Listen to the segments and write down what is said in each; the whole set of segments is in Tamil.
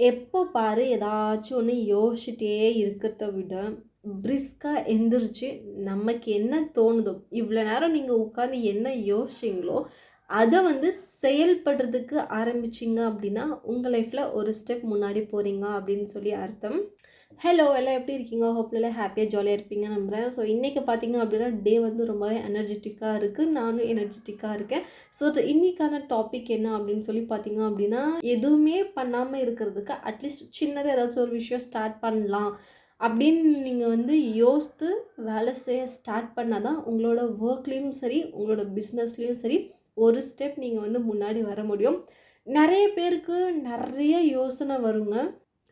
எப்போ பாரு ஏதாச்சும் ஒன்று யோசிச்சுட்டே இருக்கிறத விட பிரிஸ்காக எந்திரிச்சு நமக்கு என்ன தோணுதோ இவ்வளோ நேரம் நீங்கள் உட்காந்து என்ன யோசிச்சிங்களோ அதை வந்து செயல்படுறதுக்கு ஆரம்பிச்சிங்க அப்படின்னா உங்கள் லைஃப்பில் ஒரு ஸ்டெப் முன்னாடி போகிறீங்க அப்படின்னு சொல்லி அர்த்தம். ஹலோ எல்லாம் எப்படி இருக்கீங்க? ஹோப்லாம் ஹாப்பியாக ஜாலியாக இருப்பீங்க நம்புகிறேன். ஸோ இன்றைக்கி பார்த்தீங்க அப்படின்னா டே வந்து ரொம்பவே எனர்ஜெட்டிக்காக இருக்குது, நானும் எனர்ஜெட்டிக்காக இருக்கேன். ஸோ இன்றைக்கான டாபிக் என்ன அப்படின்னு சொல்லி பார்த்தீங்க அப்படின்னா, எதுவுமே பண்ணாமல் இருக்கிறதுக்கு அட்லீஸ்ட் சின்னதாக ஏதாச்சும் ஒரு விஷயம் ஸ்டார்ட் பண்ணலாம் அப்படின்னு நீங்கள் வந்து யோசித்து வேலை செய்ய ஸ்டார்ட் பண்ணால் தான் உங்களோட ஒர்க்லேயும் சரி உங்களோட பிஸ்னஸ்லேயும் சரி ஒரு ஸ்டெப் நீங்கள் வந்து முன்னாடி வர முடியும். நிறைய பேருக்கு நிறைய யோசனை வருங்க.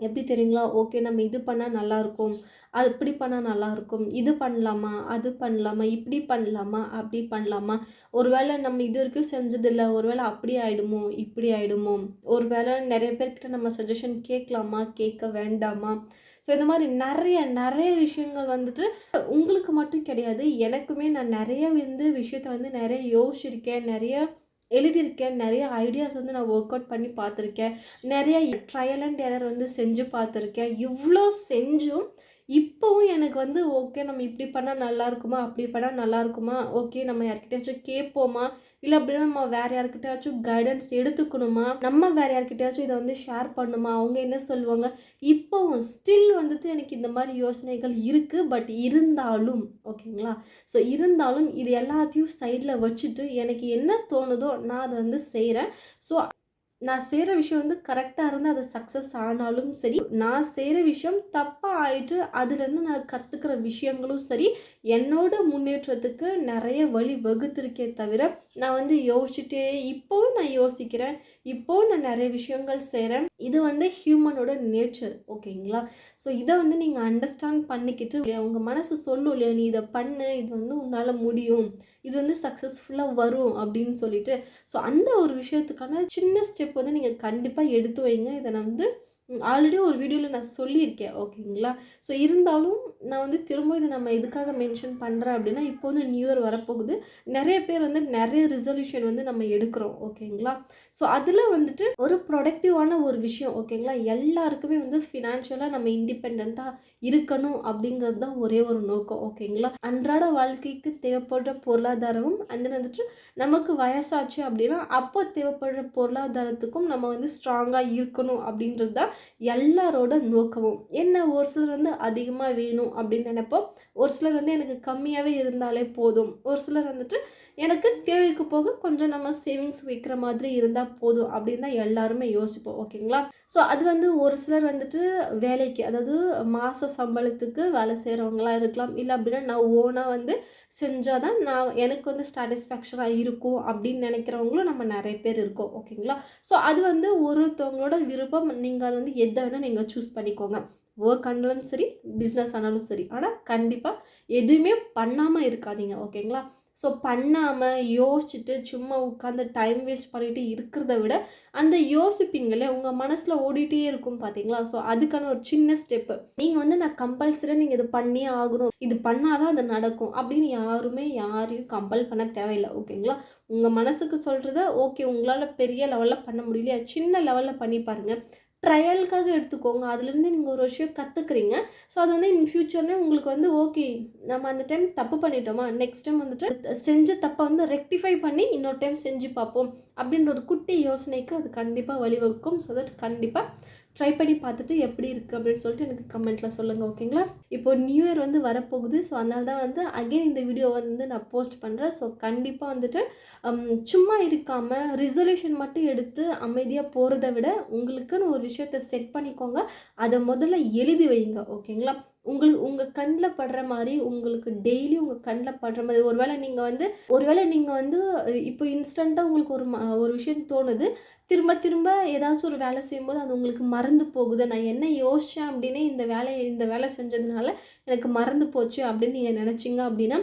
எப்படி தெரியுங்களா? ஓகே, நம்ம இது பண்ணால் நல்லாயிருக்கும், அது இப்படி பண்ணால் நல்லாயிருக்கும், இது பண்ணலாமா, அது பண்ணலாமா, இப்படி பண்ணலாமா, அப்படி பண்ணலாமா, ஒரு வேளை நம்ம இது வரைக்கும் செஞ்சதில்லை, ஒரு வேளை அப்படி ஆகிடுமோ இப்படி ஆகிடுமோ, ஒரு வேளை நிறைய பேர்கிட்ட நம்ம சஜஷன் கேட்கலாமா கேட்க வேண்டாமா. ஸோ இந்த மாதிரி நிறைய நிறைய விஷயங்கள் வந்துட்டு உங்களுக்கு மட்டும் கிடையாது, எனக்குமே நான் நிறைய வந்து விஷயத்த வந்து நிறைய யோசிச்சிருக்கேன், நிறைய எழுதியிருக்கேன், நிறைய ஐடியாஸ் வந்து நான் ஒர்க் அவுட் பண்ணி பார்த்துருக்கேன், நிறைய ட்ரையல் அண்ட் எரர் வந்து செஞ்சு பார்த்துருக்கேன். இவ்வளோ செஞ்சும் இப்போவும் எனக்கு வந்து ஓகே நம்ம இப்படி பண்ணால் நல்லா இருக்குமா, அப்படி பண்ணால் நல்லா இருக்குமா, ஓகே நம்ம யார்கிட்டயாச்சும் கேட்போமா, இல்லை அப்படின்னா நம்ம வேறு யார்கிட்டயாச்சும் கைடன்ஸ் எடுத்துக்கணுமா, நம்ம வேறு யார்கிட்டயாச்சும் இதை வந்து ஷேர் பண்ணுமா, அவங்க என்ன சொல்லுவாங்க, இப்போவும் ஸ்டில் வந்துட்டு எனக்கு இந்த மாதிரி யோசனைகள் இருக்குது. பட் இருந்தாலும் ஓகேங்களா, ஸோ இருந்தாலும் இது எல்லாத்தையும் சைடில் வச்சுட்டு எனக்கு என்ன தோணுதோ நான் அதை வந்து செய்கிறேன். ஸோ நான் செய்கிற விஷயம் வந்து கரெக்டாக இருந்து அது சக்ஸஸ் ஆனாலும் சரி, நான் செய்கிற விஷயம் தப்பாக ஆயிட்டு அதுலேருந்து நான் கற்றுக்கிற விஷயங்களும் சரி, என்னோட முன்னேற்றத்துக்கு நிறைய வழி வகுத்திருக்கே தவிர நான் வந்து யோசிச்சுட்டே இப்போவும் நான் யோசிக்கிறேன், இப்போவும் நான் நிறைய விஷயங்கள் செய்கிறேன். இது வந்து ஹியூமனோட நேச்சர் ஓகேங்களா. ஸோ இதை வந்து நீங்கள் அண்டர்ஸ்டாண்ட் பண்ணிக்கிட்டு உங்கள் மனசு சொல்லும் இல்லையா, நீ இதை பண்ணு, இது வந்து உன்னால் முடியும், இது வந்து சக்ஸஸ்ஃபுல்லாக வரும் அப்படின்னு சொல்லிட்டு. ஸோ அந்த ஒரு விஷயத்துக்கான சின்ன ஸ்டெப் வந்து நீங்கள் கண்டிப்பாக எடுத்து வைங்க. இதை நான் வந்து ஆல்ரெடி ஒரு வீடியோவில் நான் சொல்லியிருக்கேன் ஓகேங்களா. ஸோ இருந்தாலும் நான் வந்து திரும்ப இதை நம்ம எதுக்காக மென்ஷன் பண்ணுறேன் அப்படின்னா, இப்போ வந்து நியூ இயர் வரப்போகுது, நிறைய பேர் வந்து நிறைய ரிசல்யூஷன் வந்து நம்ம எடுக்கிறோம் ஓகேங்களா. ஸோ அதில் வந்துட்டு ஒரு ப்ரொடக்டிவான ஒரு விஷயம் ஓகேங்களா, எல்லாருக்குமே வந்து ஃபினான்ஷியலாக நம்ம இண்டிபெண்ட்டாக இருக்கணும் அப்படிங்கிறது தான் ஒரே ஒரு நோக்கம் ஓகேங்களா. அன்றாட வாழ்க்கைக்கு தேவைப்படுற பொருளாதாரமும் அந்த வந்துட்டு நமக்கு வயசாச்சு அப்படின்னா அப்போ தேவைப்படுற பொருளாதாரத்துக்கும் நம்ம வந்து ஸ்ட்ராங்காக இருக்கணும் அப்படின்றது தான் எல்லாரோட நோக்கமும். என்ன, ஒரு சிலர் வந்து அதிகமாக வேணும் அப்படின்னு நினைப்போம், ஒரு சிலர் வந்து எனக்கு கம்மியாகவே இருந்தாலே போதும், ஒரு சிலர் வந்துட்டு எனக்கு தேவைக்கு போக கொஞ்சம் நம்ம சேவிங்ஸ் வைக்கிற மாதிரி இருந்தால் போதும் அப்படின்னு தான் எல்லாருமே யோசிப்போம் ஓகேங்களா. ஸோ அது வந்து ஒரு சிலர் வந்துட்டு வேலைக்கு, அதாவது மாத சம்பளத்துக்கு வேலை செய்கிறவங்களா இருக்கலாம், இல்லை அப்படின்னா நான் ஓனாக வந்து செஞ்சால் தான் நான் எனக்கு வந்து சாட்டிஸ்ஃபேக்ஷனாக இருக்கும் அப்படின்னு நினைக்கிறவங்களும் நம்ம நிறைய பேர் இருக்கோம் ஓகேங்களா. ஸோ அது வந்து ஒருத்தவங்களோட விருப்பம், நீங்கள் அது வந்து எதை வேணால் நீங்கள் சூஸ் பண்ணிக்கோங்க. ஒர்க் ஆனாலும் சரி, பிஸ்னஸ் ஆனாலும் சரி, ஆனால் கண்டிப்பாக எதுவுமே பண்ணாமல் இருக்காதீங்க ஓகேங்களா. ஸோ பண்ணாமல் யோசிச்சுட்டு சும்மா உட்காந்து டைம் வேஸ்ட் பண்ணிட்டு இருக்கிறத விட அந்த யோசிப்பீங்களே உங்கள் மனசில் ஓடிட்டே இருக்கும் பார்த்தீங்களா. ஸோ அதுக்கான ஒரு சின்ன ஸ்டெப்பு நீங்கள் வந்து நான் கம்பல்சரியாக நீங்கள் இது பண்ணியே ஆகணும், இது பண்ணாதான் அது நடக்கும் அப்படின்னு யாருமே யாரையும் கம்பல் பண்ண தேவையில்லை ஓகேங்களா. உங்கள் மனசுக்கு சொல்கிறத ஓகே, உங்களால் பெரிய லெவலில் பண்ண முடியலையா சின்ன லெவலில் பண்ணி பாருங்கள், ட்ரையலுக்காக எடுத்துக்கோங்க, அதுலேருந்து நீங்கள் ஒரு விஷயம் கற்றுக்குறீங்க. ஸோ அது வந்து இன் ஃப்யூச்சர்லேயே உங்களுக்கு வந்து ஓகே, நம்ம அந்த டைம் தப்பு பண்ணிட்டோமா, நெக்ஸ்ட் டைம் வந்துட்டு செஞ்ச தப்பை வந்து ரெக்டிஃபை பண்ணி இன்னொரு டைம் செஞ்சு பார்ப்போம் அப்படின்ற ஒரு குட்டி யோசனைக்கு அது கண்டிப்பாக வழிவகுக்கும். ஸோ தட் கண்டிப்பாக ட்ரை பண்ணி பார்த்துட்டு எப்படி இருக்குது அப்படின்னு சொல்லிட்டு எனக்கு கமெண்ட்டில் சொல்லுங்கள் ஓகேங்களா. இப்போ நியூ இயர் வந்து வரப்போகுது, ஸோ அதனால தான் வந்து அகெயின் இந்த வீடியோ வந்து நான் போஸ்ட் பண்ணுறேன். ஸோ கண்டிப்பாக வந்துட்டு சும்மா இருக்காமல் ரிசல்யூஷன் மட்டும் எடுத்து அமைதியாக போகிறத விட உங்களுக்குன்னு ஒரு விஷயத்தை செட் பண்ணிக்கோங்க, அதை முதல்ல எழுதி வைங்க ஓகேங்களா. உங்கள் கண்ணில் படுற மாதிரி, உங்களுக்கு டெய்லி உங்கள் கண்ணில் படுற மாதிரி, ஒருவேளை நீங்கள் வந்து இப்போ இன்ஸ்டண்ட்டாக உங்களுக்கு ஒரு விஷயம் தோணுது, திரும்ப திரும்ப ஏதாச்சும் ஒரு வேலை செய்யும்போது அது உங்களுக்கு மறந்து போகுது, நான் என்ன யோசித்தேன் அப்படின்னு இந்த வேலை செஞ்சதுனால எனக்கு மறந்து போச்சு அப்படின்னு நீங்கள் நினச்சிங்க அப்படின்னா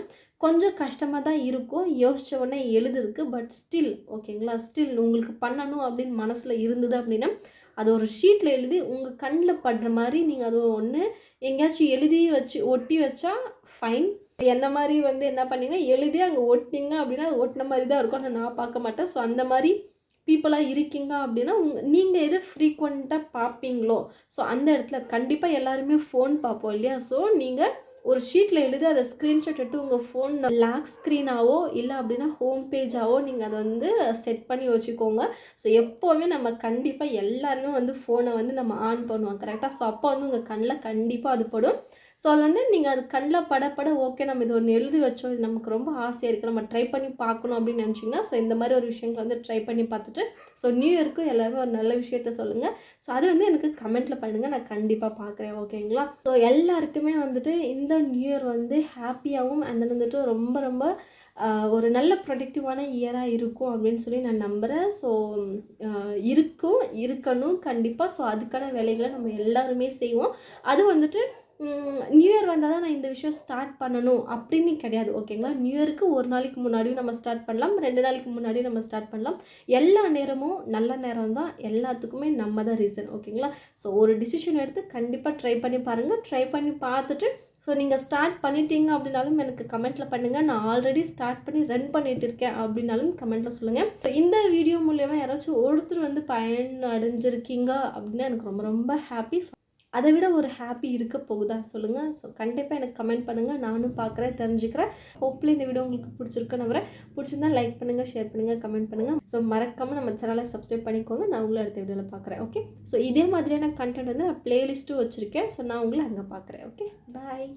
கொஞ்சம் கஷ்டமாக தான் இருக்கும். யோசித்த உடனே எழுதுறதுக்கு, பட் ஸ்டில் ஓகேங்களா, ஸ்டில் உங்களுக்கு பண்ணணும் அப்படின்னு மனசில் இருந்தது அப்படின்னா அது ஒரு ஷீட்டில் எழுதி உங்கள் கண்ணில் படுற மாதிரி நீங்கள் அது ஒன்று எங்கேயாச்சும் எழுதி வச்சு ஒட்டி வச்சா ஃபைன். என்ன மாதிரி வந்து என்ன பண்ணீங்க, எழுதி அங்கே ஒட்டினீங்க அப்படின்னா அது ஒட்டின மாதிரி தான் இருக்கும், ஆனால் நான் பார்க்க மாட்டேன். ஸோ அந்த மாதிரி பீப்புளாக இருக்கீங்க அப்படின்னா நீங்கள் எது ஃப்ரீக்வெண்ட்டாக பார்ப்பீங்களோ ஸோ அந்த இடத்துல கண்டிப்பாக எல்லாருமே ஃபோன் பார்ப்போம் இல்லையா? ஸோ நீங்கள் ஒரு ஷீட்டில் எழுதி அதை ஸ்க்ரீன்ஷாட் எடுத்து உங்கள் ஃபோன் லாக் ஸ்க்ரீனாவோ இல்லை அப்படின்னா ஹோம் பேஜாவோ நீங்கள் அதை வந்து செட் பண்ணி வச்சுக்கோங்க. ஸோ எப்போவுமே நம்ம கண்டிப்பாக எல்லாருமே வந்து ஃபோனை வந்து நம்ம ஆன் பண்ணுவோம் கரெக்டாக. ஸோ அப்போ வந்து உங்கள் கண்ணில் கண்டிப்பாக அது படும். ஸோ அது வந்து நீங்கள் அது கண்ணில் பட ஓகே நம்ம இது ஒன்று எழுதி வச்சோம், இது நமக்கு ரொம்ப ஆசையாக இருக்குது, நம்ம ட்ரை பண்ணி பார்க்கணும் அப்படின்னு நினச்சிங்கன்னா ஸோ இந்த மாதிரி ஒரு விஷயங்களை வந்து ட்ரை பண்ணி பார்த்துட்டு ஸோ நியூ இயருக்கு எல்லாருமே ஒரு நல்ல விஷயத்த சொல்லுங்கள். ஸோ அது வந்து எனக்கு கமெண்ட்டில் பண்ணுங்கள், நான் கண்டிப்பாக பார்க்குறேன் ஓகேங்களா. ஸோ எல்லாருக்குமே வந்துட்டு இந்த நியூ இயர் வந்து ஹாப்பியாகவும் அண்ட் வந்துட்டு ரொம்ப ரொம்ப ஒரு நல்ல ப்ரொடக்டிவான இயராக இருக்கும் அப்படின்னு சொல்லி நான் நம்புகிறேன். ஸோ இருக்கணும் கண்டிப்பாக. ஸோ அதுக்கான வேலைகளை நம்ம எல்லாருமே செய்வோம். அது வந்துட்டு நியூ இயர் வந்தால் தான் நான் இந்த விஷயம் ஸ்டார்ட் பண்ணணும் அப்படின்னு கிடையாது ஓகேங்களா. நியூ இயருக்கு ஒரு நாளைக்கு முன்னாடியும் நம்ம ஸ்டார்ட் பண்ணலாம், 2 நாளைக்கு முன்னாடியும் நம்ம ஸ்டார்ட் பண்ணலாம். எல்லா நேரமும் நல்ல நேரம் தான், எல்லாத்துக்குமே நம்ம தான் ரீசன் ஓகேங்களா. ஸோ ஒரு டிசிஷன் எடுத்து கண்டிப்பாக ட்ரை பண்ணி பாருங்கள். ட்ரை பண்ணி பார்த்துட்டு ஸோ நீங்கள் ஸ்டார்ட் பண்ணிட்டீங்க அப்படின்னாலும் எனக்கு கமெண்ட்டில் பண்ணுங்கள். நான் ஆல்ரெடி ஸ்டார்ட் பண்ணி ரன் பண்ணிகிட்டு இருக்கேன் அப்படின்னாலும் கமெண்ட்டில் சொல்லுங்கள். ஸோ இந்த வீடியோ மூலயமா யாராச்சும் ஒருத்தர் வந்து பயன் அடைஞ்சிருக்கீங்க அப்படின்னா எனக்கு ரொம்ப ரொம்ப ஹாப்பி. அதை விட ஒரு ஹாப்பி இருக்க போகுதா சொல்லுங்கள். ஸோ கண்டிப்பாக எனக்கு கமெண்ட் பண்ணுங்கள், நானும் பார்க்குறேன், தெரிஞ்சுக்கிறேன். ஹோப்ஃபுல்லி இந்த வீடியோ உங்களுக்கு பிடிச்சிருக்கு நம்புறேன். பிடிச்சிருந்தா லைக் பண்ணுங்கள், ஷேர் பண்ணுங்கள், கமெண்ட் பண்ணுங்கள். ஸோ மறக்காமல் நம்ம சேனலை சப்ஸ்கிரைப் பண்ணிக்கோங்க. நான் உங்களை அடுத்த வீடியோவில் பார்க்குறேன் ஓகே. ஸோ இதே மாதிரியான கண்டென்ட் வந்து நான் ப்ளேலிஸ்ட்டும் வச்சுருக்கேன். ஸோ நான் உங்களை அங்கே பார்க்குறேன் ஓகே. பாய்.